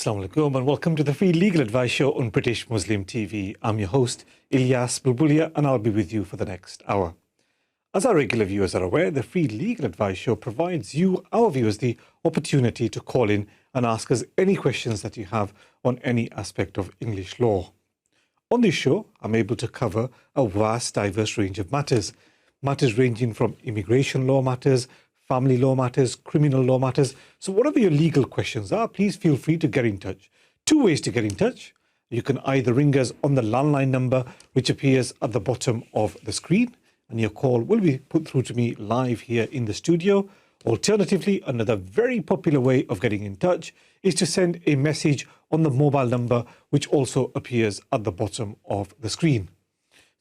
Assalamu alaikum and welcome to the free legal advice show on British Muslim TV. I'm your host, Ilyas Bulbulia, and I'll be with you for the next hour. As our regular viewers are aware, the free legal advice show provides you, our viewers, the opportunity to call in and ask us any questions that you have on any aspect of English law. On this show, I'm able to cover a vast, diverse range of matters ranging from immigration law matters, family law matters, criminal law matters. So whatever your legal questions are, please feel free to get in touch. Two ways to get in touch. You can either ring us on the landline number, which appears at the bottom of the screen, and your call will be put through to me live here in the studio. Alternatively, another very popular way of getting in touch is to send a message on the mobile number, which also appears at the bottom of the screen.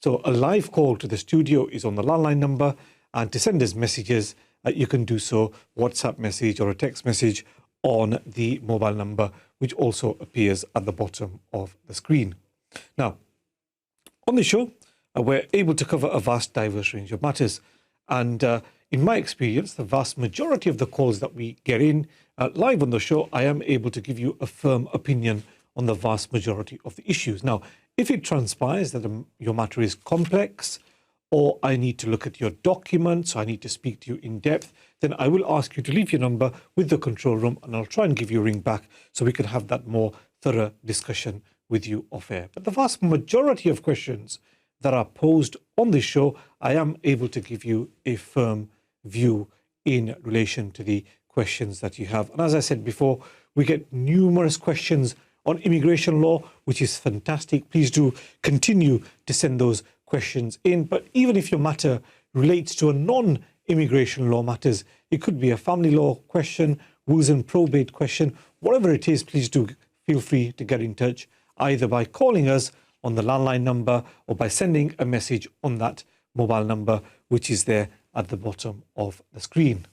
So a live call to the studio is on the landline number, and to send us messages, you can do so WhatsApp message or a text message on the mobile number, which also appears at the bottom of the screen. Now, on the show, we're able to cover a vast, diverse range of matters. And in my experience, the vast majority of the calls that we get in live on the show, I am able to give you a firm opinion on the vast majority of the issues. Now, if it transpires that your matter is complex, or I need to look at your documents, I need to speak to you in depth, then I will ask you to leave your number with the control room and I'll try and give you a ring back so we can have that more thorough discussion with you off air. But the vast majority of questions that are posed on this show, I am able to give you a firm view in relation to the questions that you have. And as I said before, we get numerous questions on immigration law, which is fantastic. Please do continue to send those questions in. But even if your matter relates to a non-immigration law matters, it could be a family law question, wills and probate question, whatever it is, please do feel free to get in touch either by calling us on the landline number or by sending a message on that mobile number, which is there at the bottom of the screen.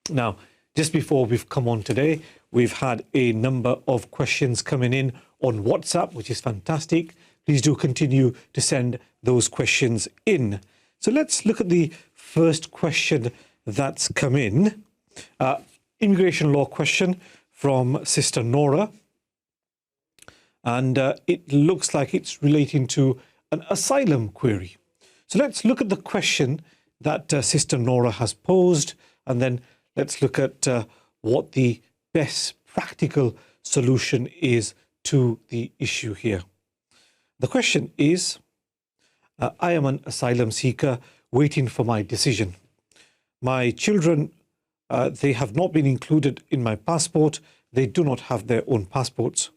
Now, just before we've come on today, we've had a number of questions coming in on WhatsApp, which is fantastic. Please do continue to send those questions in. So let's look at the first question that's come in. Immigration law question from Sister Nora. And it looks like it's relating to an asylum query. So let's look at the question that Sister Nora has posed, and then let's look at what the best practical solution is to the issue here. The question is, I am an asylum seeker waiting for my decision. My children, they have not been included in my passport. They do not have their own passports.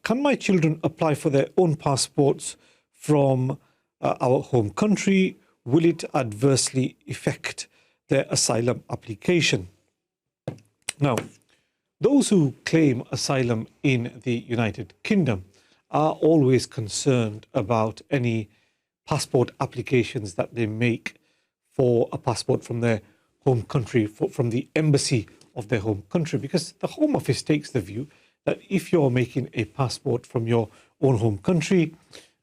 Can my children apply for their own passports from our home country? Will it adversely affect their asylum application? Now, those who claim asylum in the United Kingdom are always concerned about any passport applications that they make for a passport from their home country, from the embassy of their home country, because the Home Office takes the view that if you're making a passport from your own home country,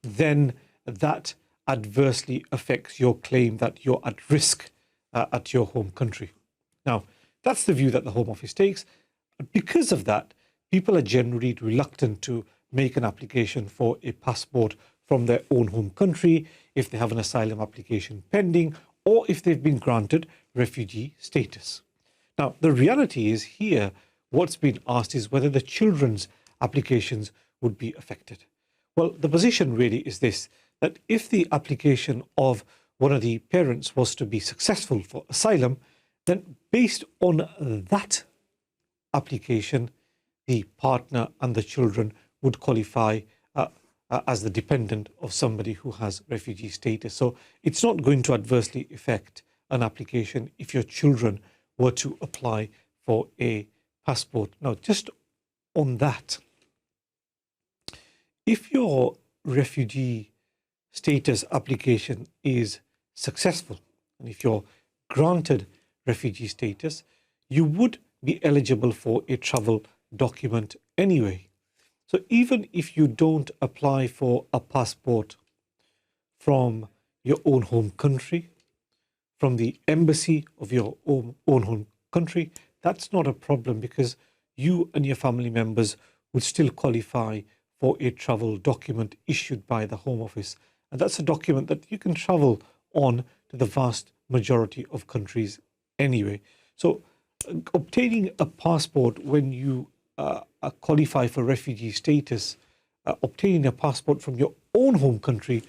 then that adversely affects your claim that you're at risk at your home country. Now, that's the view that the Home Office takes. Because of that, people are generally reluctant to make an application for a passport from their own home country if they have an asylum application pending or if they've been granted refugee status. Now, the reality is here, what's been asked is whether the children's applications would be affected. Well, the position really is this, that if the application of one of the parents was to be successful for asylum, then based on that application, the partner and the children would qualify as the dependent of somebody who has refugee status. So it's not going to adversely affect an application if your children were to apply for a passport. Now, just on that, if your refugee status application is successful, and if you're granted refugee status, you would be eligible for a travel document anyway. So even if you don't apply for a passport from your own home country, from the embassy of your own home country, that's not a problem because you and your family members would still qualify for a travel document issued by the Home Office. And that's a document that you can travel on to the vast majority of countries anyway. So obtaining a passport when you qualify for refugee status, obtaining a passport from your own home country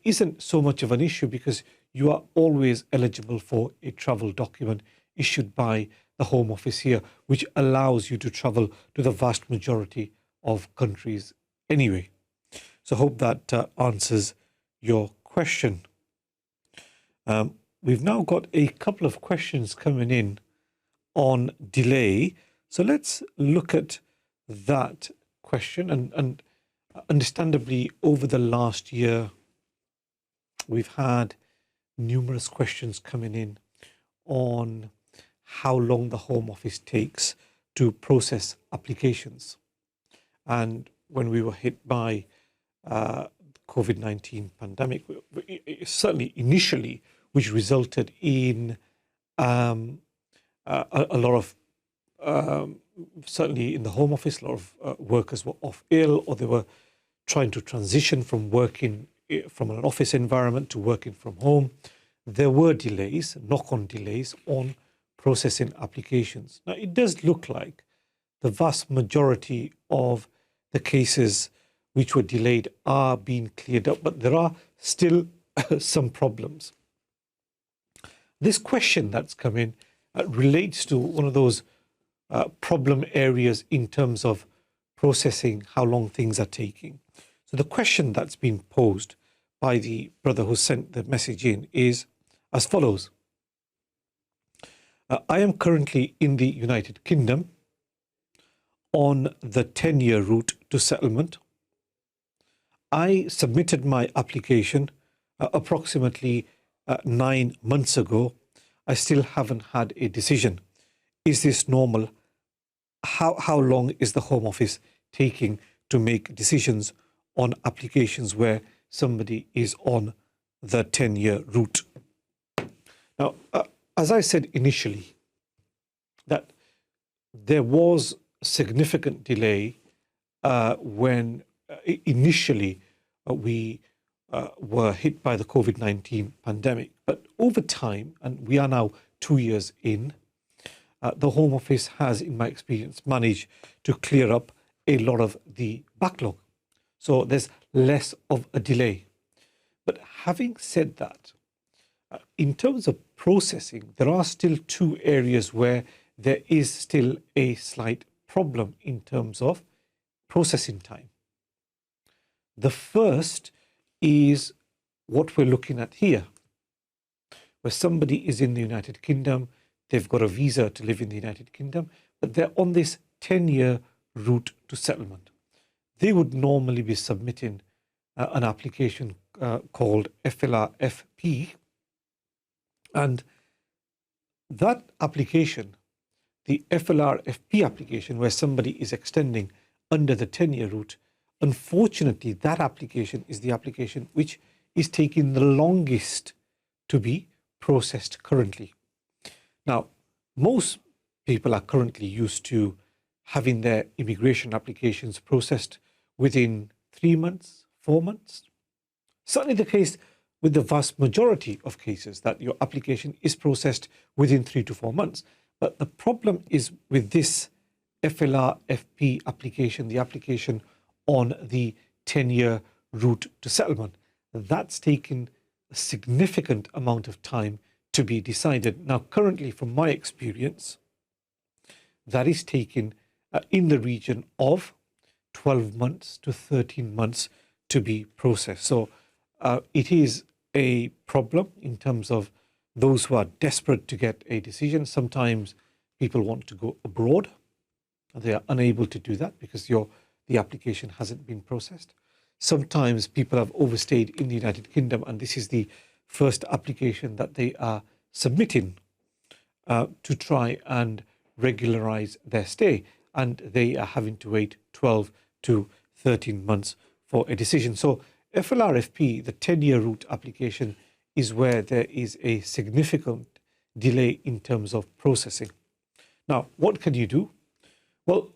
isn't so much of an issue, because you are always eligible for a travel document issued by the Home Office here, which allows you to travel to the vast majority of countries anyway. So I hope that answers your question. We've now got a couple of questions coming in on delay. So let's look at that question. And understandably, over the last year, we've had numerous questions coming in on how long the Home Office takes to process applications. And when we were hit by COVID-19 pandemic, certainly initially, which resulted in a lot of, certainly in the Home Office, a lot of workers were off ill, or they were trying to transition from working from an office environment to working from home. There were delays, knock-on delays on processing applications. Now, it does look like the vast majority of the cases which were delayed are being cleared up, but there are still some problems. This question that's come in relates to one of those problem areas in terms of processing how long things are taking. So the question that's been posed by the brother who sent the message in is as follows. I am currently in the United Kingdom on the 10-year route to settlement. I submitted my application approximately 9 months ago. I still haven't had a decision. Is this normal? How long is the Home Office taking to make decisions on applications where somebody is on the 10-year route? Now, as I said initially, that there was significant delay when initially we were hit by the COVID-19 pandemic. But over time, and we are now 2 years in, the Home Office has, in my experience, managed to clear up a lot of the backlog. So there's less of a delay. But having said that, in terms of processing, there are still two areas where there is still a slight problem in terms of processing time. The first is what we're looking at here, where somebody is in the United Kingdom, they've got a visa to live in the United Kingdom, but they're on this 10-year route to settlement. They would normally be submitting an application called FLR-FP, and that application, the FLR-FP application, where somebody is extending under the 10-year route, unfortunately, that application is the application which is taking the longest to be processed currently. Now, most people are currently used to having their immigration applications processed within 3 months, 4 months. Certainly the case with the vast majority of cases, that your application is processed within 3 to 4 months. But the problem is with this FLR-FP application, the application on the 10-year route to settlement, that's taken a significant amount of time to be decided. Now, currently, from my experience, that is taken in the region of 12 months to 13 months to be processed. So it is a problem in terms of those who are desperate to get a decision. Sometimes people want to go abroad. They are unable to do that because the application hasn't been processed. Sometimes people have overstayed in the United Kingdom, and this is the first application that they are submitting to try and regularize their stay, and they are having to wait 12 to 13 months for a decision. So FLR-FP, the 10-year route application, is where there is a significant delay in terms of processing. Now, what can you do? Well,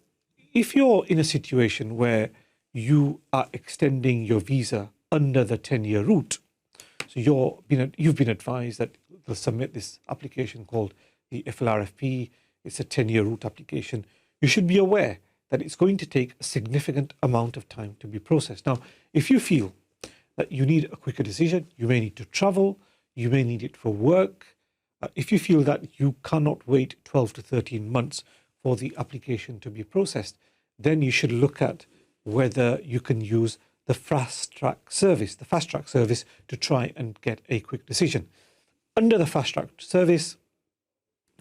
if you're in a situation where you are extending your visa under the 10-year route, so you've been advised that they'll submit this application called the FLRFP. It's a 10-year route application. You should be aware that it's going to take a significant amount of time to be processed. Now, if you feel that you need a quicker decision, you may need to travel, you may need it for work. If you feel that you cannot wait 12 to 13 months for the application to be processed, then you should look at whether you can use the fast track service, to try and get a quick decision. Under the fast track service,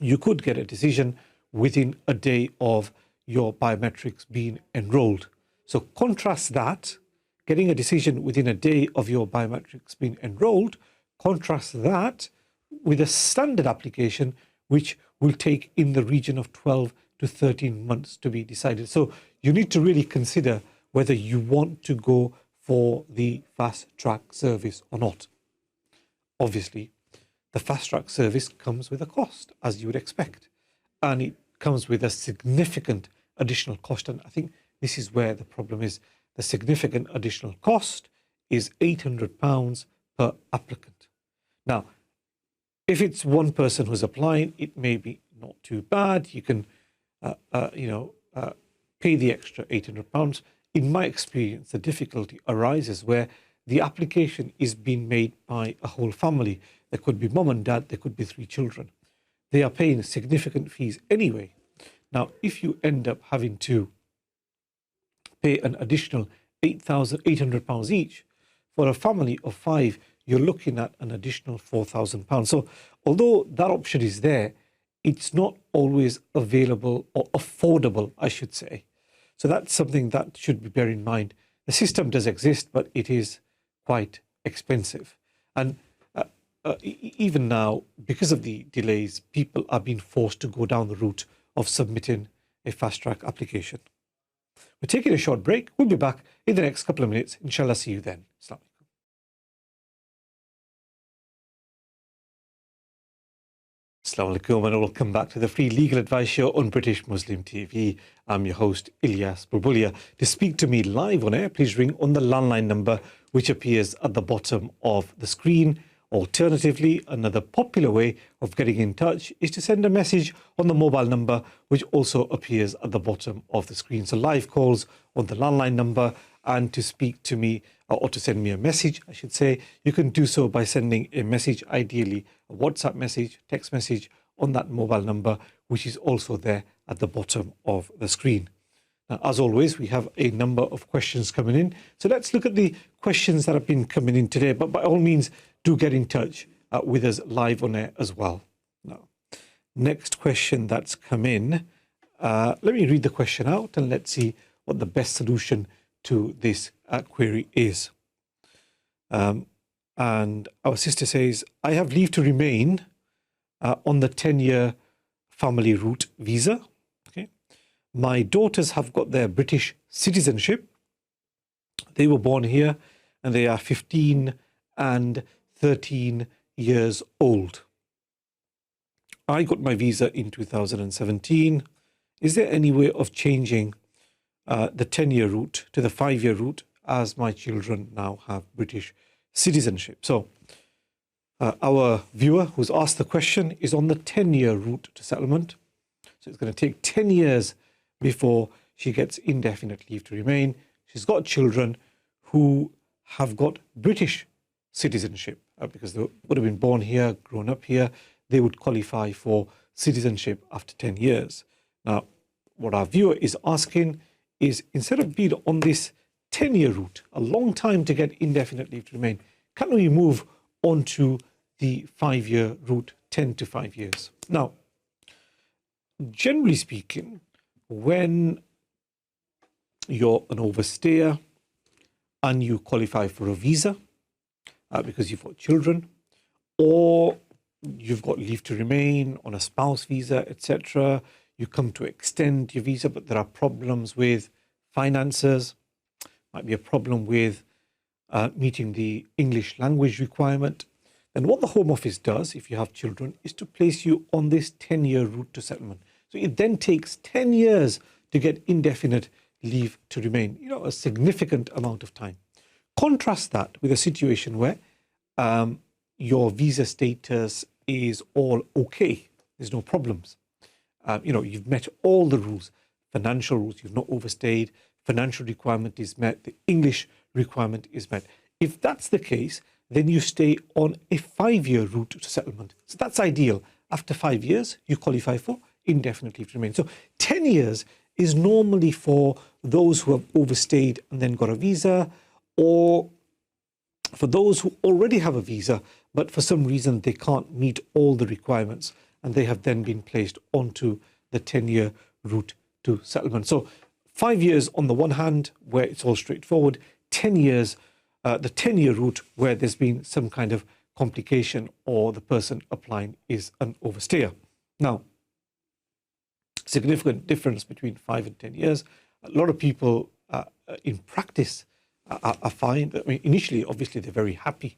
you could get a decision within a day of your biometrics being enrolled. So contrast that, getting a decision within a day of your biometrics being enrolled, contrast that with a standard application, which will take in the region of 12 to 13 months to be decided. So you need to really consider whether you want to go for the fast track service or not. Obviously, the fast track service comes with a cost, as you would expect, and it comes with a significant additional cost. And I think this is where the problem is. The significant additional cost is £800 per applicant. Now, if it's one person who's applying, it may be not too bad. You can, pay the extra £800. In my experience, the difficulty arises where the application is being made by a whole family. There could be mom and dad, there could be 3 children. They are paying significant fees anyway. Now, if you end up having to pay an additional £800 each, for a family of 5, you're looking at an additional £4,000. So although that option is there, it's not always available or affordable, I should say. So that's something that should be bear in mind. The system does exist, but it is quite expensive. And even now, because of the delays, people are being forced to go down the route of submitting a fast-track application. We're taking a short break. We'll be back in the next couple of minutes. Inshallah, see you then. Assalamu alaikum. Assalamu alaikum and welcome back to the free legal advice show on British Muslim TV. I'm your host, Ilyas Bulbulia. To speak to me live on air, please ring on the landline number which appears at the bottom of the screen. Alternatively, another popular way of getting in touch is to send a message on the mobile number which also appears at the bottom of the screen. So live calls on the landline number, and to speak to me or to send me a message, I should say, you can do so by sending a message, ideally a WhatsApp message, text message on that mobile number, which is also there at the bottom of the screen. Now, as always, we have a number of questions coming in. So let's look at the questions that have been coming in today. But by all means, do get in touch with us live on air as well. Now, next question that's come in. Let me read the question out and let's see what the best solution to this query is. And our sister says, I have leave to remain on the 10-year family route visa. Okay. My daughters have got their British citizenship. They were born here and they are 15 and 13 years old. I got my visa in 2017. Is there any way of changing the 10-year route to the 5-year route, as my children now have British citizenship? So our viewer who's asked the question is on the 10-year route to settlement. So it's going to take 10 years before she gets indefinite leave to remain. She's got children who have got British citizenship because they would have been born here, grown up here. They would qualify for citizenship after 10 years. Now, what our viewer is asking is, instead of being on this 10-year route, a long time to get indefinite leave to remain, can we move on to the 5-year route, 10 to 5 years? Now, generally speaking, when you're an overstayer and you qualify for a visa because you've got children, or you've got leave to remain on a spouse visa, etc., you come to extend your visa, but there are problems with finances, might be a problem with meeting the English language requirement, then what the Home Office does, if you have children, is to place you on this 10-year route to settlement. So it then takes 10 years to get indefinite leave to remain, a significant amount of time. Contrast that with a situation where your visa status is all okay. There's no problems. You've met all the rules, financial rules, you've not overstayed, financial requirement is met, the English requirement is met. If that's the case, then you stay on a 5-year route to settlement. So that's ideal. After 5 years, you qualify for indefinite leave to remain. So 10 years is normally for those who have overstayed and then got a visa, or for those who already have a visa, but for some reason they can't meet all the requirements, and they have then been placed onto the 10-year route to settlement. So 5 years on the one hand, where it's all straightforward, 10 years, the 10-year route where there's been some kind of complication or the person applying is an overstayer. Now, significant difference between 5 and 10 years. A lot of people in practice are fine. I mean, initially, obviously, they're very happy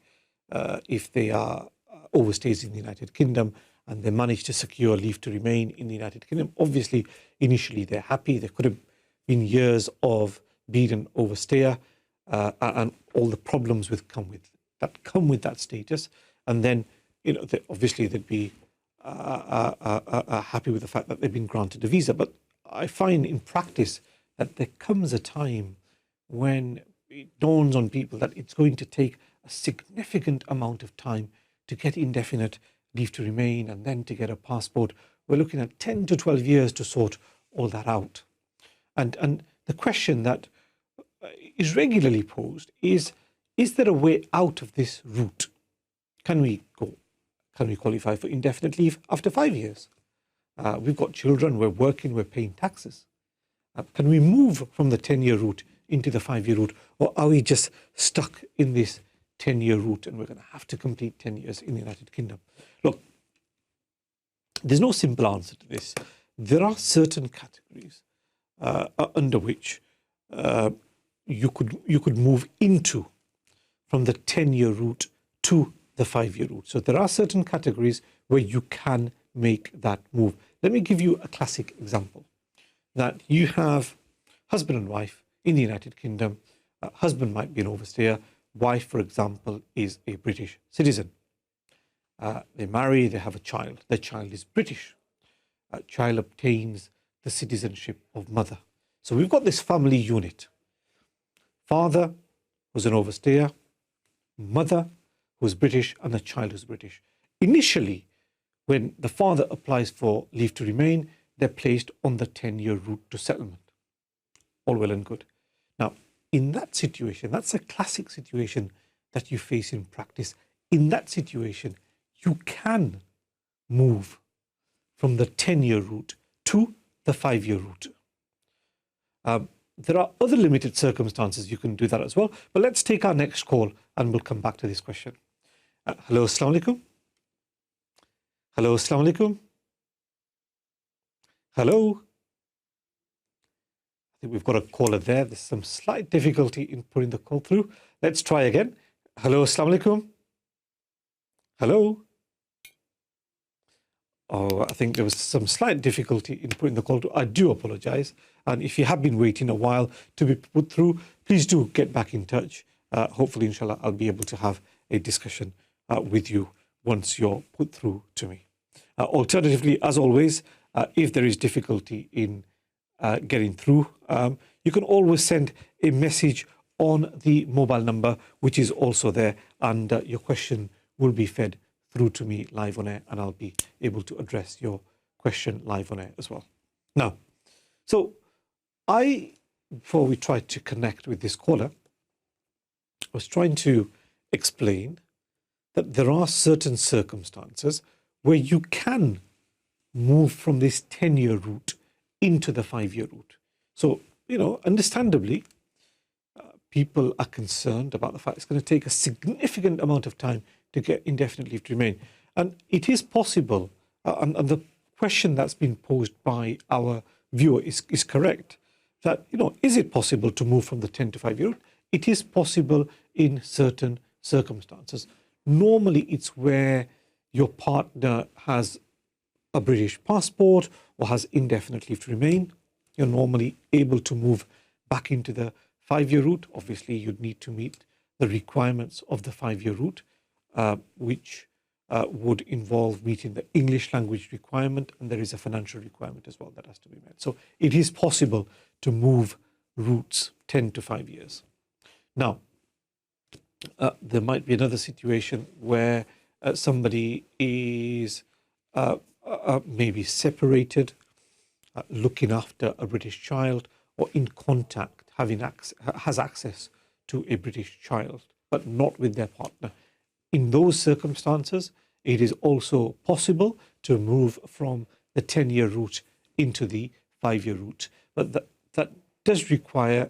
if they are overstays in the United Kingdom and they manage to secure leave to remain in the United Kingdom. Obviously, initially, they're happy. There could have been years of being an overstayer and all the problems come with that status. And then, obviously, they'd be happy with the fact that they've been granted a visa. But I find in practice that there comes a time when it dawns on people that it's going to take a significant amount of time to get indefinite leave to remain and then to get a passport. We're looking at 10 to 12 years to sort all that out. And the question that is regularly posed is there a way out of this route? Can we qualify for indefinite leave after 5 years? We've got children, we're working, we're paying taxes. Can we move from the 10-year route into the 5-year route? Or are we just stuck in this 10-year route and we're going to have to complete 10 years in the United Kingdom? Look, there's no simple answer to this. There are certain categories under which you could move into from the 10-year route to the 5-year route. So there are certain categories where you can make that move. Let me give you a classic example. That you have husband and wife in the United Kingdom. Husband might be an overstayer. Wife, for example, is a British citizen. They marry, they have a child. Their child is British. Child obtains the citizenship of mother. So we've got this family unit. Father was an overstayer, mother who was British, and the child who's British. Initially, when the father applies for leave to remain, they're placed on the 10-year route to settlement. All well and good. Now, in that situation, that's a classic situation that you face in practice. In that situation, you can move from the 10-year route to the 5-year route. There are other limited circumstances you can do that as well. But let's take our next call and we'll come back to this question. Hello, assalamu alaikum. Hello, assalamu alaikum. Hello. I think we've got a caller there. There's some slight difficulty in putting the call through. Let's try again. Hello, assalamu alaikum. Hello. Oh, I think there was some slight difficulty in putting the call through. I do apologize. And if you have been waiting a while to be put through, please do get back in touch. Hopefully, inshallah, I'll be able to have a discussion with you once you're put through to me. Alternatively, as always, if there is difficulty in getting through, you can always send a message on the mobile number, which is also there, and your question will be fed through to me live on air, and I'll be able to address your question live on air as well. Now, so before we tried to connect with this caller, I was trying to explain that there are certain circumstances where you can move from this 10-year route into the 5-year route. So, understandably, people are concerned about the fact it's going to take a significant amount of time to get indefinite leave to remain. And it is possible, and the question that's been posed by our viewer is correct, that, is it possible to move from the 10 to 5-year route? It is possible in certain circumstances. Normally, it's where your partner has a British passport or has indefinite leave to remain. you're normally able to move back into the 5-year route. Obviously, you'd need to meet the requirements of the 5-year route, which would involve meeting the English language requirement, and there is a financial requirement as well that has to be met. So it is possible to move routes 10 to 5 years. Now, there might be another situation where somebody is maybe separated, looking after a British child, or in contact, has access to a British child, but not with their partner. In those circumstances, it is also possible to move from the 10-year route into the 5-year route. But that does require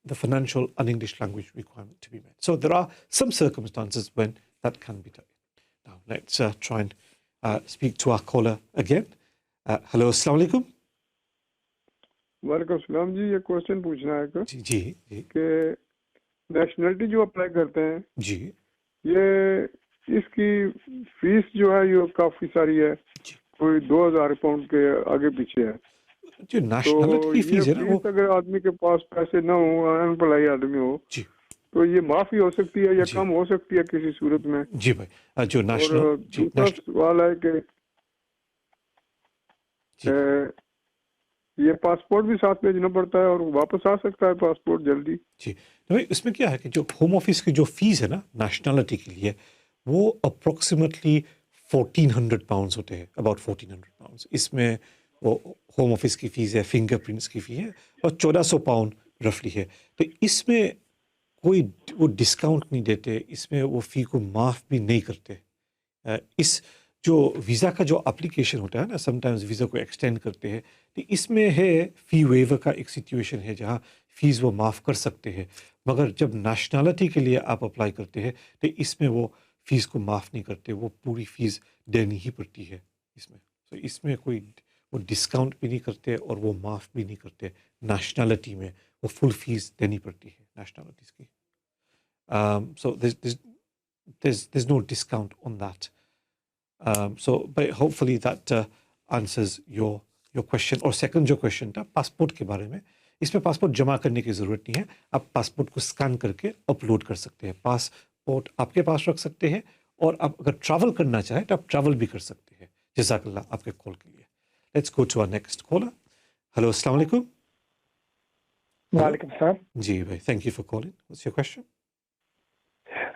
the financial and English language requirement to be met. So there are some circumstances when that can be done. Now, let's try and speak to our caller again. Hello, Assalamu alaikum. वालेकुम सलाम जी, ये question पूछना है जी जी जी कि nationality जो apply करते हैं जी ये इसकी फीस जो है ये काफी सारी है, कोई 2000 पाउंड के आगे पीछे है। जो तो नेशनलिटी ये फीस है ना वो फीस अगर आदमी के पास पैसे ना हो, अनएम्प्लॉय आदमी हो, जी तो ये माफी हो सकती है या जी कम हो सकती है किसी सूरत में? जी भाई, जो और नेशनल जी दूसरा सवाल है कि जी ये पासपोर्ट भी साथ भेजना पड़ता है और वापस आ सकता है पासपोर्ट जल्दी? जी तो भाई इसमें क्या है कि जो होम ऑफिस की जो फीस है ना नेशनलिटी के लिए, वो अप्रोक्सीमेटली 1400 पाउंड्स होते हैं, अबाउट 1400 पाउंड्स। इसमें वो होम ऑफिस की फीस है, फिंगरप्रिंट्स की फी है, और 1400 पाउंड रफली है। तो इसमें कोई वो डिस्काउंट नहीं देते, इसमें वो फ़ी को माफ़ भी नहीं करते। इस जो वीज़ा का जो एप्लीकेशन होता है ना, समटाइम्स वीज़ा को एक्सटेंड करते हैं, तो इसमें है फ़ी वेवर का एक सिचुएशन है जहाँ फ़ीस वो माफ़ कर सकते हैं, मगर जब नेशनलिटी के लिए आप अप्लाई करते हैं तो इसमें वो फ़ीस को माफ़ नहीं करते, वो पूरी फ़ीस देनी ही पड़ती है इसमें। तो इसमें कोई वो डिस्काउंट भी नहीं करते और वो माफ़ भी नहीं करते। नेशनलिटी में वो फुल फ़ीस देनी पड़ती है नेशनलिटीज़ की। So there's no discount on that. So but hopefully that answers your question. और सेकंड जो क्वेश्चन था पासपोर्ट के बारे में, इसमें पासपोर्ट जमा करने की ज़रूरत नहीं है, आप पासपोर्ट को स्कैन करके अपलोड कर सकते हैं, पासपोर्ट आपके पास रख सकते हैं, और आप अगर ट्रैवल करना चाहें तो आप ट्रैवल भी कर सकते हैं। जज़ाकल्लाह आपके कॉल के लिए। Let's go to our next caller. Hello, अस्सलाम वालेकुम। वालेकुम सलाम। जी भाई, thank you for calling. What's your question?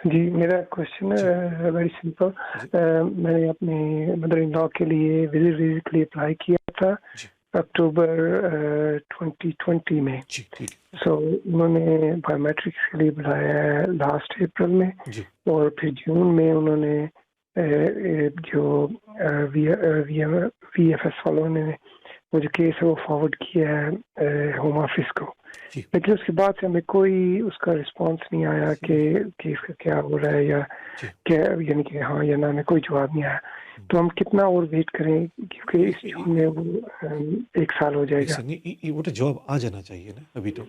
जी, मेरा क्वेश्चन है वेरी सिंपल। मैंने अपने मदर इन लॉ के लिए विजिट के लिए अप्लाई किया था अक्टूबर 2020 में। जी ठीक है। सो उन्होंने बायोमेट्रिक्स के लिए बुलाया है लास्ट अप्रैल में, जी और फिर जून में उन्होंने जो VFS वालों ने वो जो केस है वो फॉरवर्ड किया है होम ऑफिस को, जी लेकिन उसके बाद से हमें कोई उसका रिस्पांस नहीं आया कि केस का क्या हो रहा है या जी क्या, यानी कि हाँ या ना, में कोई जवाब नहीं आया। तो हम कितना और वेट करें, क्योंकि इस जून में वो 1 साल हो जाएगा। ये वो तो जवाब आ जाना चाहिए ना अभी तो।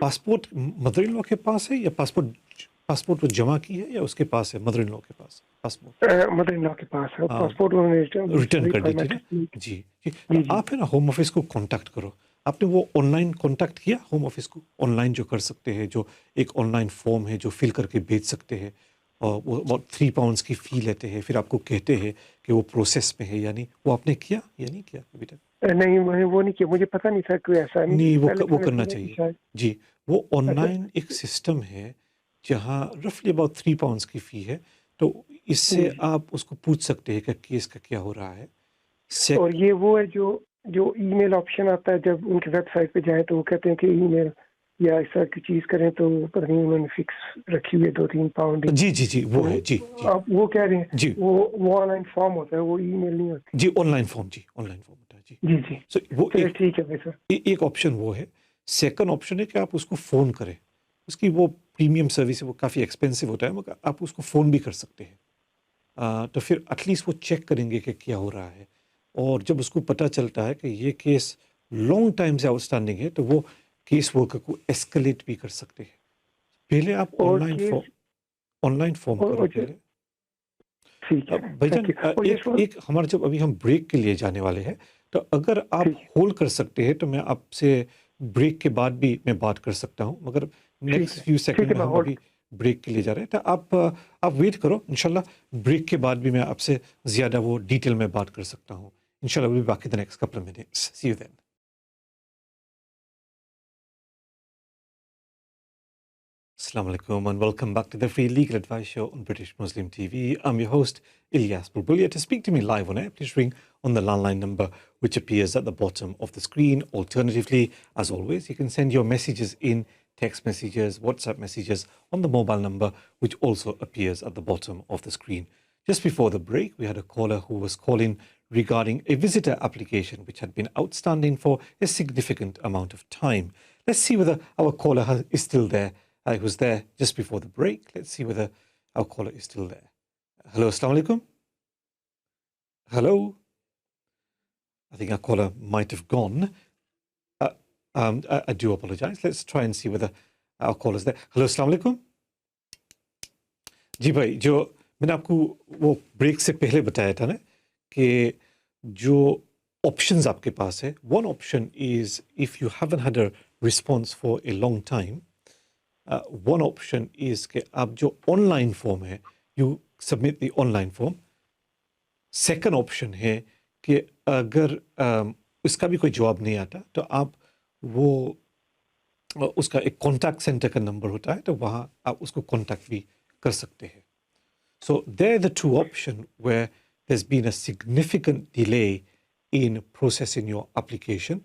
पासपोर्ट मदर इन लॉ के पास है या पासपोर्ट वो जमा की है या उसके पास है मदर इन लॉ के पास पासपोर्ट? मदर इन लॉ के पास है हाँ, पासपोर्ट, उन्होंने रिटर्न कर दी थी ना। जी जी तो आप है ना होम ऑफिस को कांटेक्ट करो। आपने वो ऑनलाइन कांटेक्ट किया होम ऑफिस को? ऑनलाइन जो कर सकते हैं, जो एक ऑनलाइन फॉर्म है जो फिल करके भेज सकते हैं, और वो बहुत 3 पाउंड्स की फ़ी लेते हैं, फिर आपको कहते हैं कि वो प्रोसेस में है या नहीं। वो आपने किया या नहीं किया अभी तक? नहीं, मैंने वो नहीं किया, मुझे पता नहीं था कोई ऐसा नहीं, वो पहले करना सुना चाहिए शायद। जी। वो ऑनलाइन एक सिस्टम है जहाँ रफली अबाउट 3 पाउंड्स की फ़ी है, तो इससे आप उसको पूछ सकते हैं कि केस का क्या हो रहा है। और ये वो है जो ईमेल ऑप्शन आता है, जब उनकी वेबसाइट पे जाए तो वो कहते हैं कि ईमेल या ऐसा की चीज करें, तो पता नहीं उन्होंने फिक्स रखी हुई है 2-3 पाउंड। जी जी जी वो है जी जी। आप वो कह रहे हैं जी वो ऑनलाइन फॉर्म होता है, वो ईमेल नहीं होती। जी ऑनलाइन फॉर्म होता है जी। जी जी। सो वो चलिए ठीक है भाई सर। एक ऑप्शन वो है। सेकंड ऑप्शन है कि आप उसको फ़ोन करें, उसकी वो प्रीमियम सर्विस है, वो काफ़ी एक्सपेंसिव होता है, मगर आप उसको फ़ोन भी कर सकते हैं। तो फिर एटलीस्ट वो चेक करेंगे कि क्या हो रहा है, और जब उसको पता चलता है कि ये केस लॉन्ग टाइम से आउटस्टैंडिंग है तो वो केस वर्कर को एस्केलेट भी कर सकते हैं। पहले आप ऑनलाइन फॉर्म करो पहले। ठीक है भाईजान एक हमारा जब अभी हम ब्रेक के लिए जाने वाले हैं, تو اگر آپ ہولڈ کر سکتے ہیں تو میں آپ سے بریک کے بعد بھی میں بات کر سکتا ہوں، مگر نیکسٹ فیو سیکنڈ میں ہم ابھی بریک کے لیے جا رہے ہیں، تو آپ ویٹ کرو، انشاءاللہ بریک کے بعد بھی میں آپ سے زیادہ وہ ڈیٹیل میں بات کر سکتا ہوں انشاءاللہ. we'll be back in the next couple of minutes. See you then. Assalamu alaikum and welcome back to the free legal advice show on British Muslim TV. I'm your host Ilyas Bulbulia. To speak to me live on air, please ring on the landline number which appears at the bottom of the screen. Alternatively, as always, you can send your messages in text messages, WhatsApp messages on the mobile number which also appears at the bottom of the screen. Just before the break, we had a caller who was calling regarding a visitor application which had been outstanding for a significant amount of time. Let's see whether our caller is still there. I was there just before the break. Let's see whether our caller is still there. Hello, assalamu alaikum. Hello. I think our caller might have gone. I do apologize. Let's try and see whether our caller is there. Hello, assalamu alaikum. جی بھائی، جو میں نے آپ کو وہ break سے پہلے بتایا تھا نا کہ جو آپشنز آپ کے پاس ہے، one option is if you haven't had a response for a long time, one option is کہ آپ جو آن لائن فارم ہے you submit the online form. Second option ہے کہ اگر اس کا بھی کوئی جواب نہیں آتا تو آپ وہ اس کا ایک کانٹیکٹ سینٹر کا نمبر ہوتا ہے تو وہاں آپ اس کو کانٹیکٹ بھی کر سکتے ہیں. So there are the two option where there has been a significant delay in processing your application.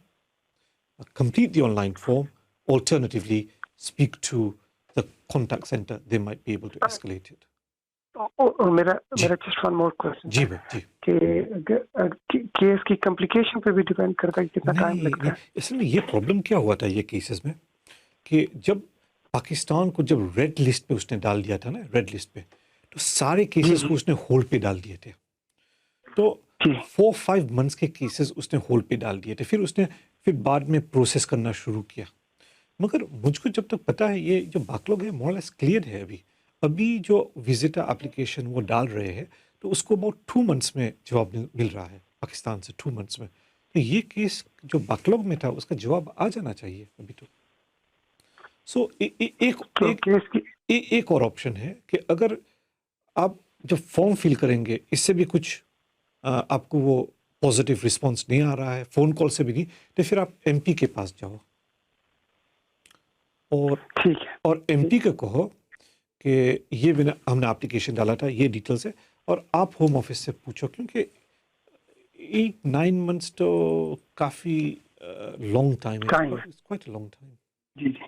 Complete the online form. Alternatively, speak to the contact center. They might be able to escalate it. میرا just one more question. جی بھائی، جی. کہ case کی complication پہ بھی depend کرتا ہے کتنا time لگتا ہے. اصل میں یہ پرابلم کیا ہوا تھا یہ کیسز میں کہ جب پاکستان کو جب ریڈ لسٹ پہ اس نے ڈال دیا تھا نا، ریڈ لسٹ پہ، تو سارے کیسز کو اس نے ہولڈ پہ ڈال دیے تھے. تو 4-5 منتھس کے کیسز اس نے ہولڈ پہ ڈال دیے تھے. پھر اس نے بعد میں پروسیس کرنا شروع کیا. مگر مجھ کو جب تک پتہ ہے یہ جو بیکلاگ ہے مور لیس کلیئر ہے. ابھی جو وزٹر اپلیکیشن وہ ڈال رہے ہیں تو اس کو اباؤٹ 2 منتھس میں جواب مل رہا ہے پاکستان سے، 2 منتھس میں. تو یہ کیس جو بیکلاگ میں تھا اس کا جواب آ جانا چاہیے ابھی تو. سو ایک اور آپشن ہے کہ اگر آپ جب فارم فل کریں گے اس سے بھی کچھ آپ کو وہ پازیٹیو رسپانس نہیں آ رہا ہے، فون کال سے بھی نہیں، تو پھر آپ ایم پی کے پاس جاؤ اور ایم پی کو کہو کہ یہ ہم نے اپلیکیشن ڈالا تھا، یہ ڈیٹیلس ہے، اور آپ ہوم آفس سے پوچھو، کیونکہ 8-9 منتھس تو کافی لانگ ٹائم ہے. Quite a long time. جی جی.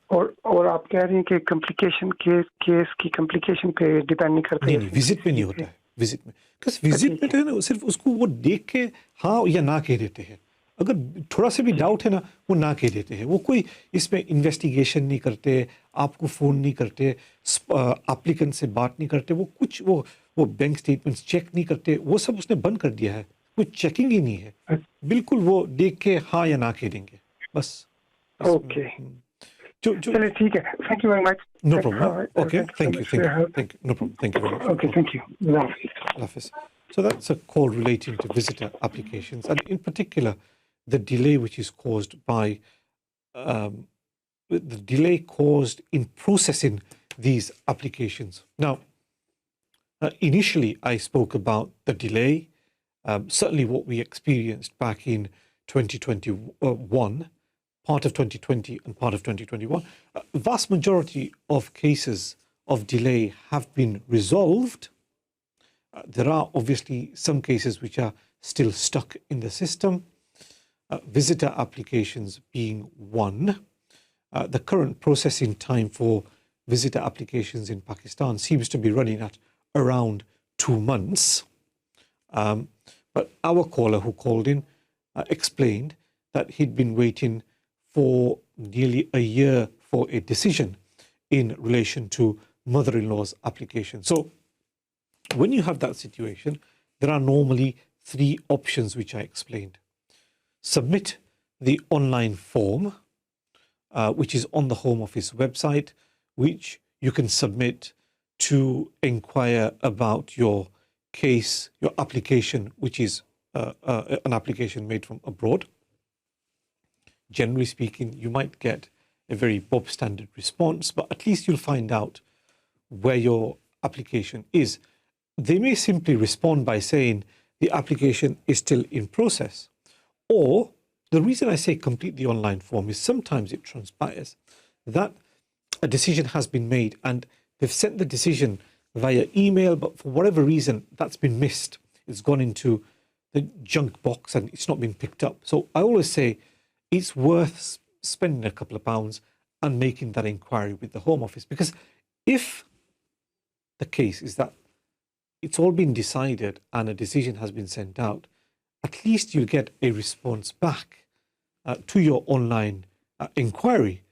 اور آپ کہہ رہے ہیں کہ کمپلیکیشن کیس کی کمپلیکیشن پہ ڈیپینڈ نہیں کرتا. نہیں، وزٹ پہ نہیں ہوتا ہے. وزٹ میں وزٹ میں جو ہے نا صرف اس کو وہ دیکھ کے ہاں یا نہ کہہ دیتے ہیں. اگر تھوڑا سا بھی ڈاؤٹ ہے نا وہ نہ کہہ دیتے ہیں. وہ کوئی اس میں انویسٹیگیشن نہیں کرتے، آپ کو فون نہیں کرتے، اپلیکنٹ سے بات نہیں کرتے، وہ کچھ وہ بینک اسٹیٹمنٹس چیک نہیں کرتے. وہ سب اس نے بند کر دیا ہے. کوئی چیکنگ ہی نہیں ہے. بالکل وہ دیکھ کے ہاں یا نہ کہہ دیں گے بس. اوکے چلے ٹھیک ہے. Thank you very much. No problem. Okay thank you. No problem. Thank you very much. Okay thank you. اللہ حافظ. So that's a call relating to visitor applications, and in particular, the delay which is caused by the delay caused in processing these applications. Now, initially I spoke about the delay, certainly what we experienced back in 2021, part of 2020 and part of 2021. Vast majority of cases of delay have been resolved. There are obviously some cases which are still stuck in the system, visitor applications being one. The current processing time for visitor applications in Pakistan seems to be running at around 2 months. But our caller who called in explained that he'd been waiting for nearly a year for a decision in relation to mother-in-law's application. So when you have that situation, there are normally 3 options which I explained. Submit the online form, which is on the Home Office website, which you can submit to inquire about your case, your application, which is an application made from abroad, generally speaking, you might get a very Bob standard response, but at least you'll find out where your application is. They may simply respond by saying the application is still in process. Or the reason I say complete the online form is sometimes it transpires that a decision has been made and they've sent the decision via email, but for whatever reason that's been missed. It's gone into the junk box and it's not been picked up. So I always say it's worth spending a couple of pounds and making that inquiry with the Home Office, because if the case is that it's all been decided and a decision has been sent out, at least you'll get a response back to your online inquiry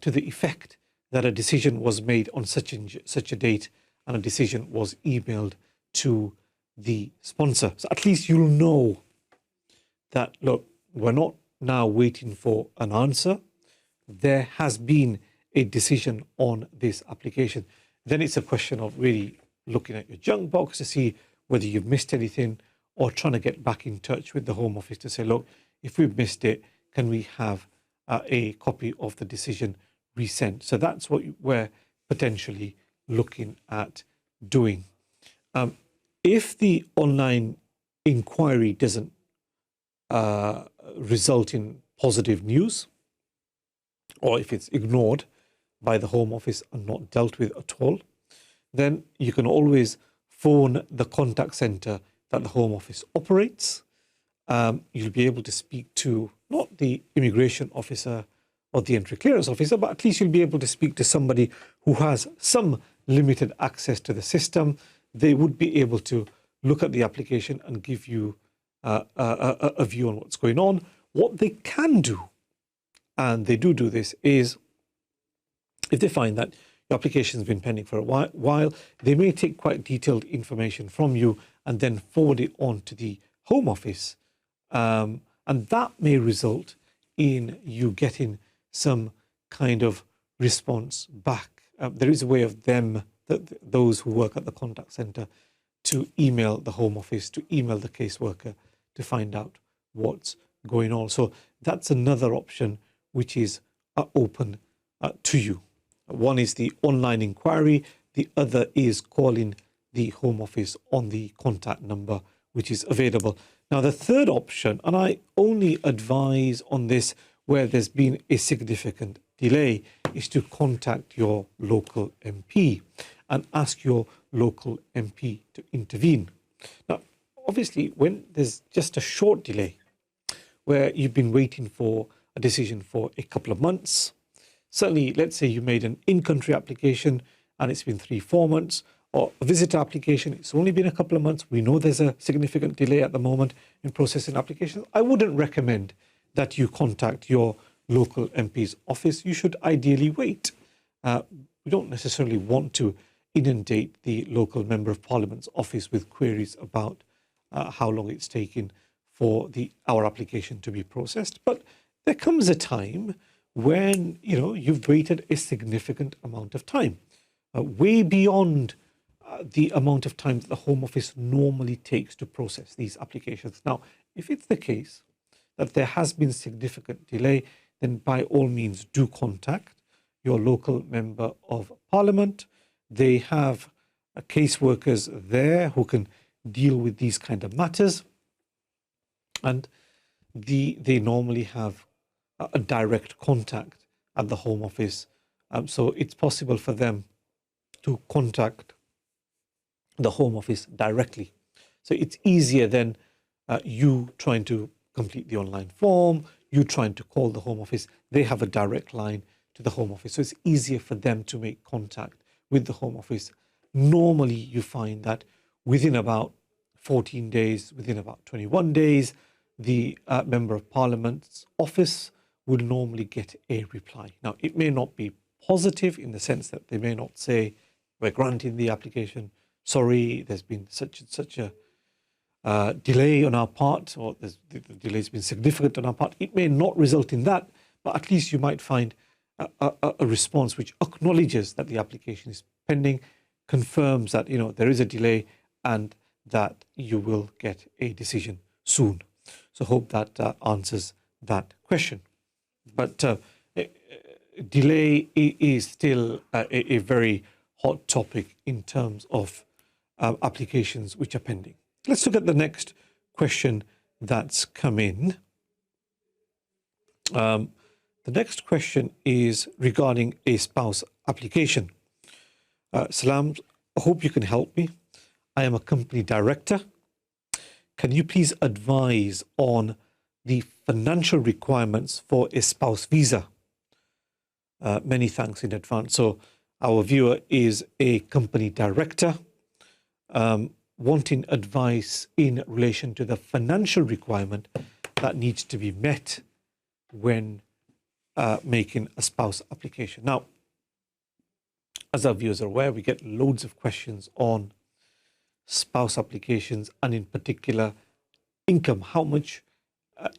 to the effect that a decision was made on such a date and a decision was emailed to the sponsor. So at least you'll know that, look, we're not now waiting for an answer. There has been a decision on this application. Then it's a question of really looking at your junk box to see whether you've missed anything, or trying to get back in touch with the Home Office to say, look, if we've missed it, can we have a copy of the decision resent? So that's what we're potentially looking at doing. If the online inquiry doesn't result in positive news, or if it's ignored by the Home Office and not dealt with at all, then you can always phone the contact centre that the Home Office operates. You'll be able to speak to not the immigration officer or the entry clearance officer, but at least you'll be able to speak to somebody who has some limited access to the system. They would be able to look at the application and give you a view on what's going on. What they can do, and they do this, is if they find that your application has been pending for a while, they may take quite detailed information from you and then forward it on to the Home Office. And that may result in you getting some kind of response back. There is a way of those who work at the contact centre, to email the Home Office, to email the caseworker to find out what's going on. So that's another option which is open to you. One is the online inquiry. The other is calling the Home Office on the contact number which is available. Now, the third option, and I only advise on this where there's been a significant delay, is to contact your local MP and ask your local MP to intervene. Now, obviously, when there's just a short delay where you've been waiting for a decision for a couple of months, certainly, let's say you made an in-country application and it's been 3-4 months, or a visitor application, it's only been a couple of months. We know there's a significant delay at the moment in processing applications. I wouldn't recommend that you contact your local MP's office. You should ideally wait. We don't necessarily want to inundate the local Member of Parliament's office with queries about how long it's taking for our application to be processed. But there comes a time when you've waited a significant amount of time, way beyond the amount of time that the Home Office normally takes to process these applications. Now, if it's the case that there has been significant delay, then by all means do contact your local Member of Parliament. They have caseworkers there who can deal with these kind of matters, and they normally have a direct contact at the Home Office. So it's possible for them to contact the Home Office directly. So it's easier than you trying to complete the online form, you trying to call the Home Office. They have a direct line to the Home Office. So it's easier for them to make contact with the Home Office. Normally, you find that within about 14 days, within about 21 days, the Member of Parliament's office will normally get a reply. Now, it may not be positive in the sense that they may not say, we're granting the application, sorry, there's been such a delay on our part, or the delay's been significant on our part. It may not result in that, but at least you might find a response which acknowledges that the application is pending, confirms that there is a delay, and that you will get a decision soon. So hope that answers that question. But delay is still a very hot topic in terms of applications which are pending. Let's look at the next question that's come in. The next question is regarding a spouse application. Salam, I hope you can help me. I am a company director. Can you please advise on the financial requirements for a spouse visa? Many thanks in advance. So our viewer is a company director wanting advice in relation to the financial requirement that needs to be met when making a spouse application. Now, as our viewers are aware, we get loads of questions on spouse applications and in particular income. How much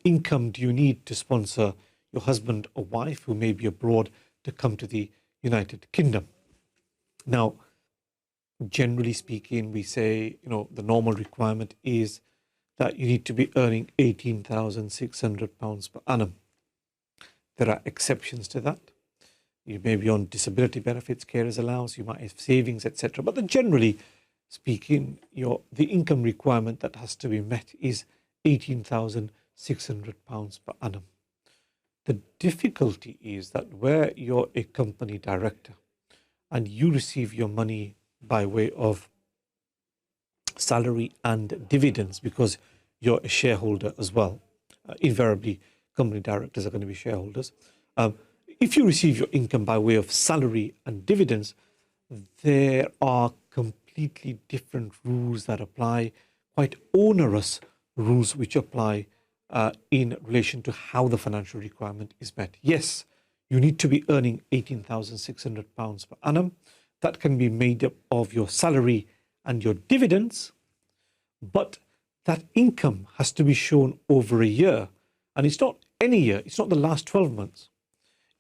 income do you need to sponsor your husband or wife who may be abroad to come to the United Kingdom? Now, generally speaking, we say, the normal requirement is that you need to be earning £18,600 per annum. There are exceptions to that. You may be on disability benefits, carers allowance, you might have savings, etc. But generally speaking, the income requirement that has to be met is £18,600 per annum. The difficulty is that where you're a company director and you receive your money by way of salary and dividends because you're a shareholder as well. Invariably, company directors are going to be shareholders. If you receive your income by way of salary and dividends, there are completely different rules that apply, quite onerous rules which apply in relation to how the financial requirement is met. Yes, you need to be earning £18,600 per annum. That can be made up of your salary and your dividends, but that income has to be shown over a year. And it's not any year, it's not the last 12 months.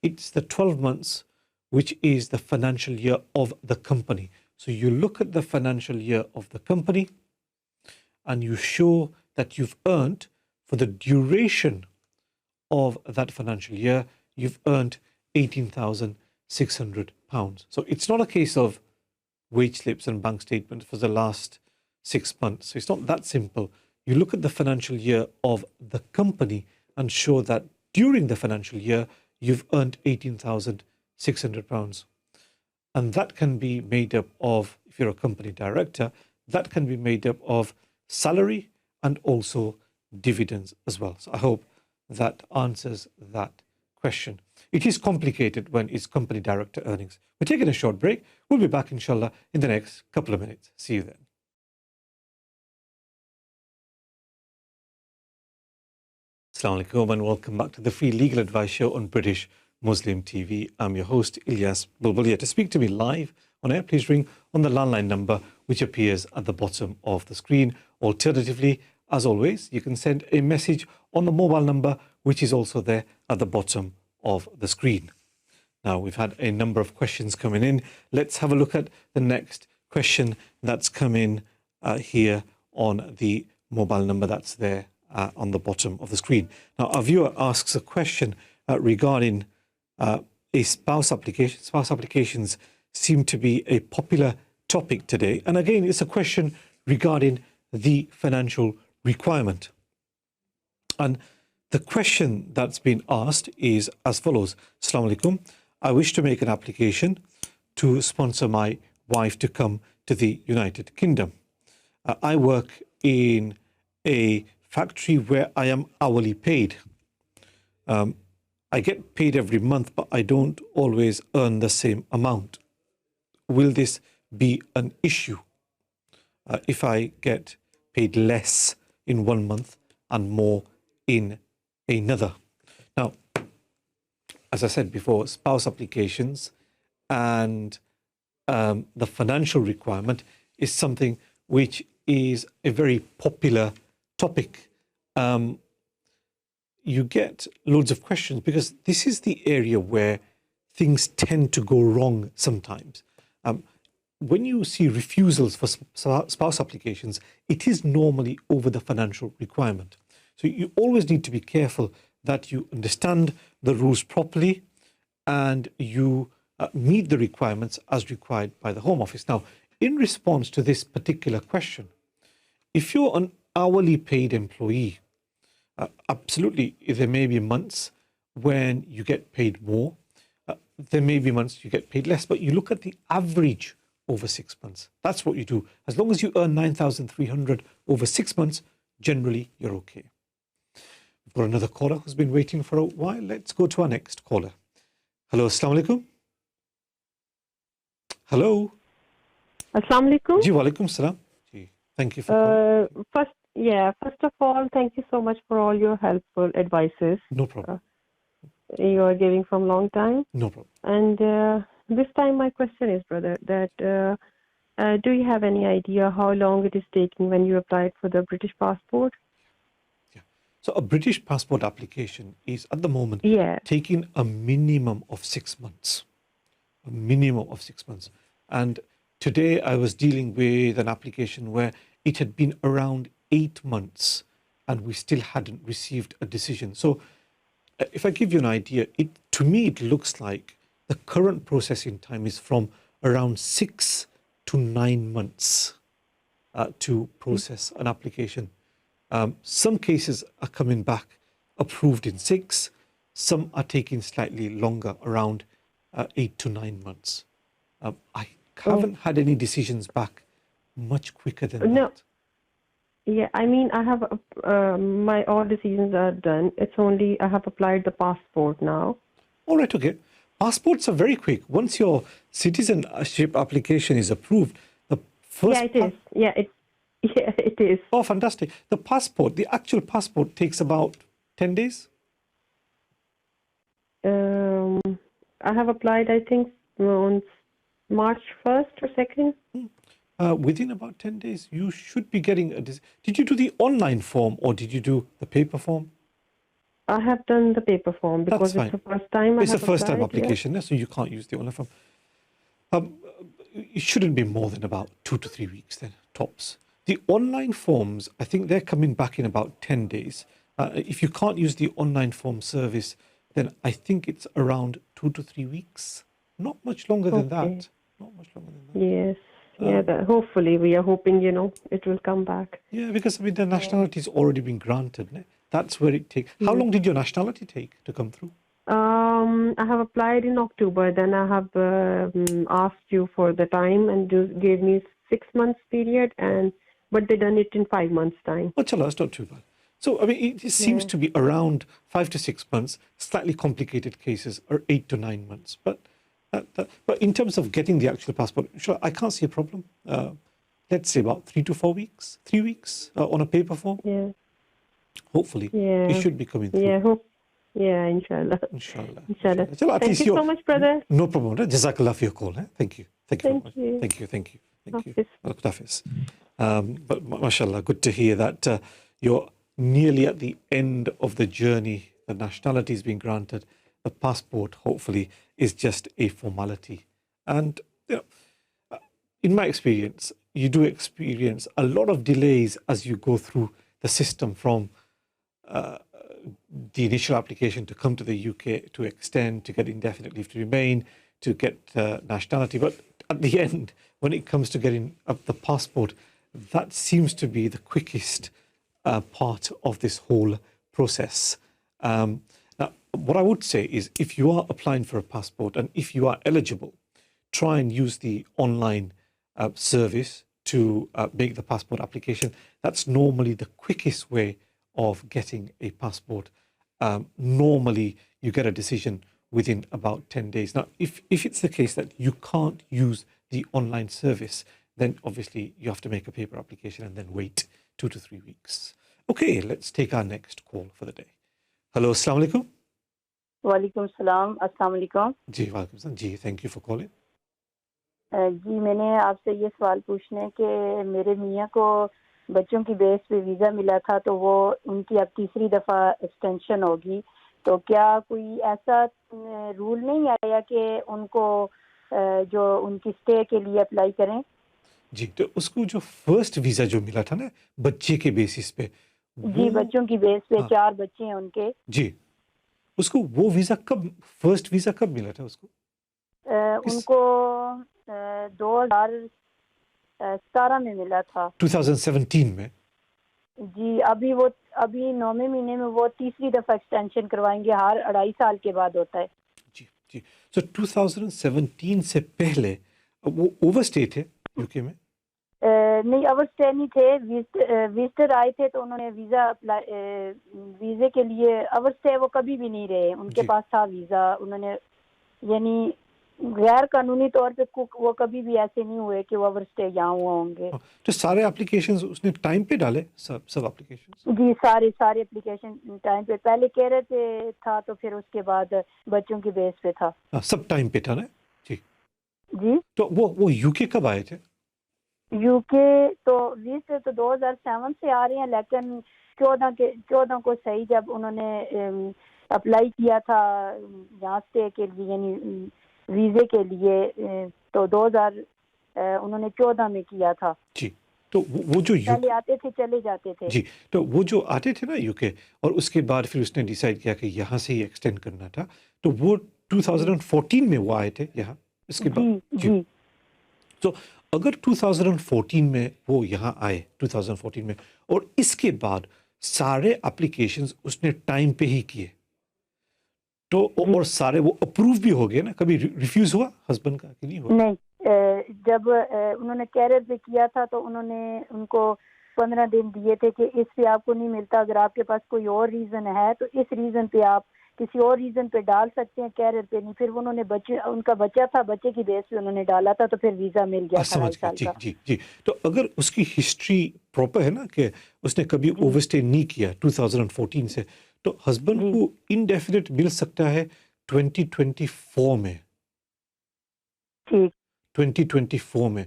It's the 12 months which is the financial year of the company. So you look at the financial year of the company and you show that you've earned, for the duration of that financial year, you've earned £18,600. So it's not a case of wage slips and bank statements for the last 6 months. So it's not that simple. You look at the financial year of the company and show that during the financial year, you've earned £18,600. And that can be made up of, if you're a company director, that can be made up of salary and also dividends as well. So I hope that answers that question. It is complicated when it's company director earnings. We're taking a short break. We'll be back, inshallah, in the next couple of minutes. See you then. Assalamu alaikum and welcome back to the Free Legal Advice Show on British Muslim TV. I'm your host, Ilyas Bulbulia. To speak to me live on air, please ring on the landline number which appears at the bottom of the screen. Alternatively, as always, you can send a message on the mobile number which is also there at the bottom of the screen. Now, we've had a number of questions coming in. Let's have a look at the next question that's come in here on the mobile number that's there on the bottom of the screen. Now, our viewer asks a question regarding a spouse application. Spouse applications seem to be a popular topic today. And again, it's a question regarding the financial requirement. And the question that's been asked is as follows. Assalamu alaikum. I wish to make an application to sponsor my wife to come to the United Kingdom. I work in a factory where I am hourly paid. I get paid every month, but I don't always earn the same amount. Will this be an issue if I get paid less in 1 month and more in another? Now, as I said before, spouse applications and the financial requirement is something which is a very popular topic. You get loads of questions because this is the area where things tend to go wrong sometimes. when you see refusals for spouse applications, it is normally over the financial requirement. So you always need to be careful that you understand the rules properly and you meet the requirements as required by the Home Office. Now, in response to this particular question, if you're an hourly paid employee, absolutely, there may be months when you get paid more. There may be months you get paid less, but you look at the average over 6 months. That's what you do. As long as you earn 9,300 over 6 months, generally you're okay. We've got another caller who's been waiting for a while. Let's go to our next caller. Hello, assalamu alaikum. Hello. Assalamu alaikum. Ji, walaikum salam. Ji, thank you for calling. First of all, thank you so much for all your helpful advices. No problem. You are giving from long time. No problem. And this time my question is, brother, that do you have any idea how long it is taking when you applied for the British passport? Yeah. So a British passport application is at the moment taking a minimum of 6 months. A minimum of 6 months. And today I was dealing with an application where it had been around 8 months and we still hadn't received a decision. So if I give you an idea, to me it looks like the current processing time is from around 6 to 9 months to process an application. Some cases are coming back approved in 6. Some are taking slightly longer, around 8 to 9 months. I haven't had any decisions back much quicker than that. Yeah, I mean, I have my all decisions are done. It's only I have applied the passport now. All right, okay. Passports are very quick. Once your citizenship application is approved, the first it is. Oh, fantastic! The actual passport takes about 10 days. I have applied, I think, on March 1st or 2nd. Within about 10 days, you should be getting a decision. Did you do the online form or did you do the paper form? I have done the paper form because it's the first time I have applied. It's a first-time application, so you can't use the online form. It shouldn't be more than about 2 to 3 weeks then, tops. The online forms, I think they're coming back in about 10 days. If you can't use the online form service, then I think it's around 2 to 3 weeks. Not much longer than that. Not much longer than that. Yes. Hopefully, we are hoping, it will come back. Yeah, because the nationality's already been granted. Ne? That's where it takes. How long did your nationality take to come through? I have applied in October. Then I have asked you for the time and gave me 6 months period, but they done it in 5 months time. Oh, chala, that's not too bad. So, it seems to be around 5 to 6 months. Slightly complicated cases are 8 to 9 months. But in terms of getting the actual passport, sure, I can't see a problem. Let's say about 3 to 4 weeks, 3 weeks on a paper form. Yeah. Hopefully, it should be coming through. Inshallah. Inshallah. Thank you so much, brother. No problem. Jazakallah for your call. Thank you. Thank you. Thank you. Hafiz. But mashallah, good to hear that you're nearly at the end of the journey. The nationality is being granted. The passport, hopefully, is just a formality. And in my experience, you do experience a lot of delays as you go through the system from the initial application to come to the UK, to extend, to get indefinite leave to remain, to get nationality. But at the end, when it comes to getting the passport, that seems to be the quickest part of this whole process. Now, what I would say is if you are applying for a passport and if you are eligible, try and use the online service to make the passport application. That's normally the quickest way of getting a passport. Normally, you get a decision within about 10 days. Now, if it's the case that you can't use the online service, then obviously you have to make a paper application and then wait 2 to 3 weeks. Okay, let's take our next call for the day. Hello, assalamu alaikum. वालेकुम सलाम, अस्सलाम वालेकुम। जी वालेकुम सलाम जी, thank you for calling. जी, मैंने आपसे ये सवाल पूछना है कि मेरे मियाँ को बच्चों की बेस पे वीज़ा मिला था, तो वो उनकी अब तीसरी दफ़ा एक्सटेंशन होगी, तो क्या कोई ऐसा रूल नहीं आया कि उनको جو ان کی اسٹے کے لیے اپلائی کریں. جی تو اس کو جو فرسٹ ویزا جو ملا تھا نا بچے کے بیسس پہ جی بچوں کی بیس پہ 4 بچے ہیں ان کے. جی اس کو وہ ویزا کب فرسٹ ویزا کب ملا تھا اس کو؟ ان کو 2017 میں ملا تھا. 2017 میں. جی ابھی 9ویں مہینے میں وہ تیسری دفعہ ایکسٹینشن کروائیں گے. ہر 2.5 سال کے بعد ہوتا ہے. جی جی سو 2017 سے پہلے وہ اوور اسٹے تھے یو کے میں؟ نہیں اوور اسٹے نہیں تھے. وزٹر آئے تھے تو انہوں نے ویزے کے لیے اوور اسٹے وہ کبھی بھی نہیں رہے. ان کے پاس تھا ویزا. انہوں نے یعنی غیر قانونی طور پہ وہ کبھی بھی ایسے نہیں ہوئے کہ وہ اوور اسٹے یہاں ہوا ہوں گے. تو سارے اپلیکیشنز اس نے ٹائم پہ ڈالے سب اپلیکیشنز؟ جی سارے اپلیکیشن ٹائم پہ. پہلے کہہ رہے تھے تھا تو پھر اس کے بعد بچوں کی بیس پہ تھا. سب ٹائم پہ تھا نا. جی جی تو وہ یو کے کب آئے تھے؟ یو کے تو 2007 سے آ رہے ہیں لیکن 14 کو صحیح جب انہوں نے اپلائی کیا تھا یہاں اسٹے کے لیے یعنی ویزے کے لیے تو انہوں نے 14 میں کیا تھا. جی تو وہ جو پہلے آتے تھے چلے جاتے تھے. جی تو وہ جو آتے تھے نا یو کے اور اس کے بعد پھر اس نے ڈیسائیڈ کیا کہ یہاں سے ہی ایکسٹینڈ کرنا تھا تو وہ 2014 میں وہ آئے تھے یہاں اس کے بعد. جی تو اگر 2014 میں وہ یہاں آئے 2014 میں اور اس کے بعد سارے اپلیکیشنز اس نے ٹائم پہ ہی کیے تو اور سارے وہ اپروو بھی ہو گئے نا. کبھی ریفیوز ہوا ہسبینڈ کا کہ نہیں ہوا؟ نہیں جب انہوں نے کیریئر پہ کیا تھا تو انہوں نے ان کو 15 دن دیے تھے کہ اس سے آپ کو نہیں ملتا. اگر آپ کے پاس کوئی اور ریزن ہے تو اس ریزن پہ آپ کسی اور ریزن پہ ڈال سکتے ہیں کیریئر پہ نہیں. پھر انہوں نے ان کا بچہ تھا بچے کی بیس پہ انہوں نے ڈالا تھا تو پھر ویزا مل گیا تھا 2.5 سال کا. جی جی تو اگر اس کی ہسٹری پراپر ہے نا کہ اس نے کبھی اوور اسٹے نہیں کیا 2014 سے تو ہسبینڈ کو انڈیفینٹ مل سکتا ہے 2024 میں. ٹھیک 2024 میں.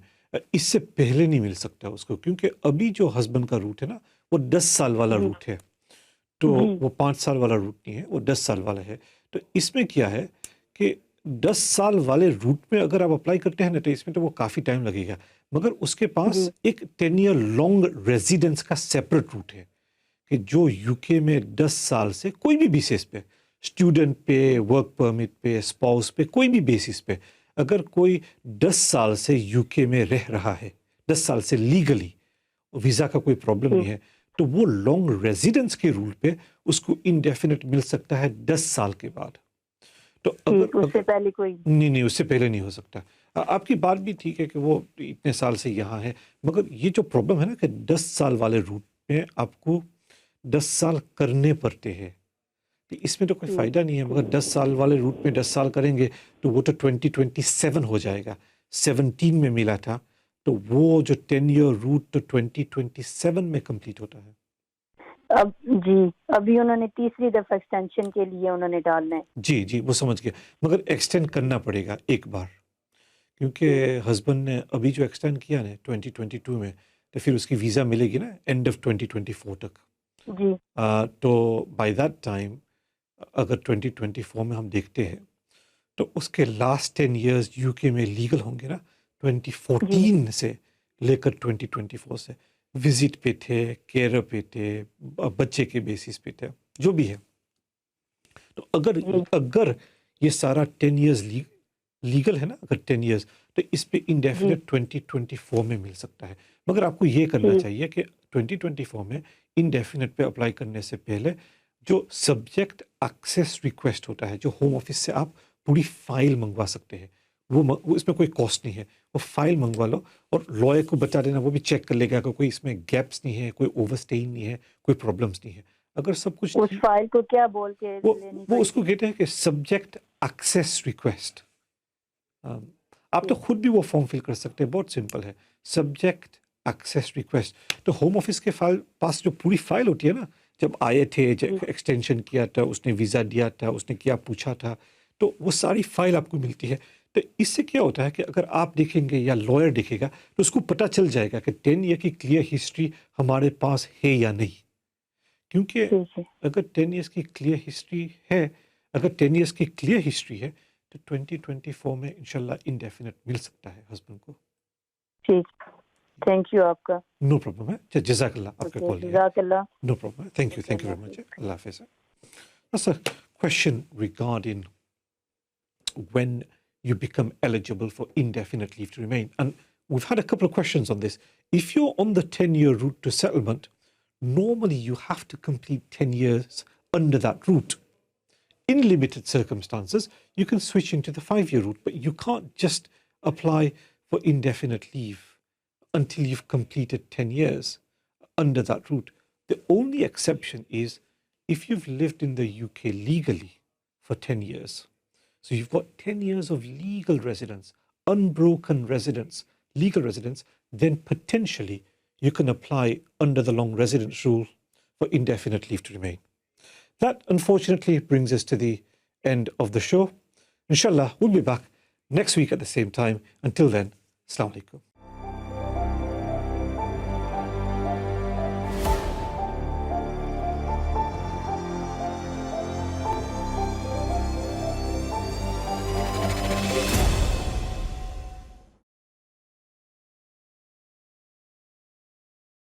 اس سے پہلے نہیں مل سکتا اس کو کیونکہ ابھی جو ہسبینڈ کا روٹ ہے نا وہ 10 سال والا روٹ ہے تو وہ 5 سال والا روٹ نہیں ہے وہ 10 سال والا ہے. تو اس میں کیا ہے کہ 10 سال والے روٹ میں اگر آپ اپلائی کرتے ہیں نا تو اس میں تو وہ کافی ٹائم لگے گا مگر اس کے پاس ایک 10 ایئر لانگ ریزیڈنس کا سیپریٹ روٹ ہے کہ جو یو کے میں 10 سال سے کوئی بھی بیسس پہ اسٹوڈنٹ پہ ورک پرمٹ پہ اسپاؤس پہ کوئی بھی بیسس پہ اگر کوئی 10 سال سے یو کے میں رہ رہا ہے 10 سال سے لیگلی ویزا کا کوئی پرابلم نہیں ہے تو وہ لانگ ریزیڈنس کے رول پہ اس کو انڈیفینٹ مل سکتا ہے 10 سال کے بعد. تو اس سے پہلے کوئی نہیں اس سے پہلے نہیں ہو سکتا. آپ کی بات بھی ٹھیک ہے کہ وہ اتنے سال سے یہاں ہے مگر یہ جو پرابلم ہے نا کہ 10 سال والے روٹ میں آپ کو 10 سال کرنے پڑتے ہیں اس میں تو کوئی فائدہ نہیں ہے. مگر 10 سال والے روٹ میں 10 سال کریں گے تو وہ تو 2027 ہو جائے گا. 17 میں ملا تھا تو وہ جو 10 ایئر روٹ تو 2027 میں کمپلیٹ ہوتا ہے. ابھی انہوں نے تیسری دفعہ ایکسٹینشن کے لیے انہوں نے ڈالنا ہے. جی وہ سمجھ گیا مگر ایکسٹینڈ کرنا پڑے گا ایک بار کیونکہ ہسبینڈ نے ابھی جو ایکسٹینڈ کیا نا 2022 میں تو پھر اس کی ویزا ملے گی نا اینڈ آف 2024 تک. جی تو بائی دیٹ ٹائم اگر 2024 میں ہم دیکھتے ہیں تو اس کے لاسٹ 10 ایئرز یو کے میں لیگل ہوں گے نا 2014 سے لے کر 2024 سے وزٹ پہ تھے کیئر پہ تھے بچے کے بیسس پہ تھے جو بھی ہے. تو اگر یہ سارا 10 ایئرز لیگل ہے نا اگر 10 ایئرز تو اس پہ انڈیفینٹ 2024 میں مل سکتا ہے. مگر آپ کو یہ کرنا چاہیے کہ 2024 میں انڈیفینٹ پہ اپلائی کرنے سے پہلے جو سبجیکٹ ایکسیس ریکویسٹ ہوتا ہے جو ہوم آفس سے آپ پوری فائل منگوا سکتے ہیں وہ اس میں کوئی کاسٹ نہیں ہے. وہ فائل منگوا لو اور لائر کو بتا دینا وہ بھی چیک کر لے گا کہ کوئی اس میں گیپس نہیں ہے کوئی اوور اسٹیئنگ نہیں ہے کوئی پرابلمس نہیں ہے. اگر سب کچھ اس فائل کو کیا بول کے وہ اس کو کہتے ہیں کہ سبجیکٹ ایکسیس ریکویسٹ. آپ تو خود بھی وہ فارم فل کر سکتے ہیں بہت سمپل ہے سبجیکٹ ایکسیس ریکویسٹ. تو ہوم آفس کے پاس جو پوری فائل ہوتی ہے نا جب آئے تھے ایکسٹینشن کیا تھا اس نے ویزا دیا تھا اس نے کیا پوچھا تھا تو وہ ساری فائل آپ کو ملتی ہے. تو اس سے کیا ہوتا ہے کہ اگر آپ دیکھیں گے یا لائر دیکھے گا تو اس کو پتہ چل جائے گا کہ 10 ایئر کی کلیئر ہسٹری ہمارے پاس ہے یا نہیں. کیونکہ اگر 10 ایئرس کی کلیئر ہسٹری ہے تو तो 2024 में इंशाल्लाह इंडेफिनेट मिल सकता है हस्बैंड को। ठीक, थैंक यू आपका। नो प्रॉब्लम है, जज़ाकल्लाह आपका कॉल लिया। जज़ाकल्लाह। No problem. Thank you very much. Allah Hafiz. That's a question regarding when you become eligible for indefinite leave to remain. And we've had a couple of questions on this. If you're on the 10-year route to settlement, normally you have to complete 10 years under that route. In limited circumstances, you can switch into the 5-year route, but you can't just apply for indefinite leave until you've completed 10 years under that route. The only exception is if you've lived in the UK legally for 10 years. So you've got 10 years of legal residence, unbroken residence, legal residence, then potentially you can apply under the long residence rule for indefinite leave to remain. That unfortunately brings us to the end of the show. Inshallah, we'll be back next week at the same time. Until then, Assalamu alaikum.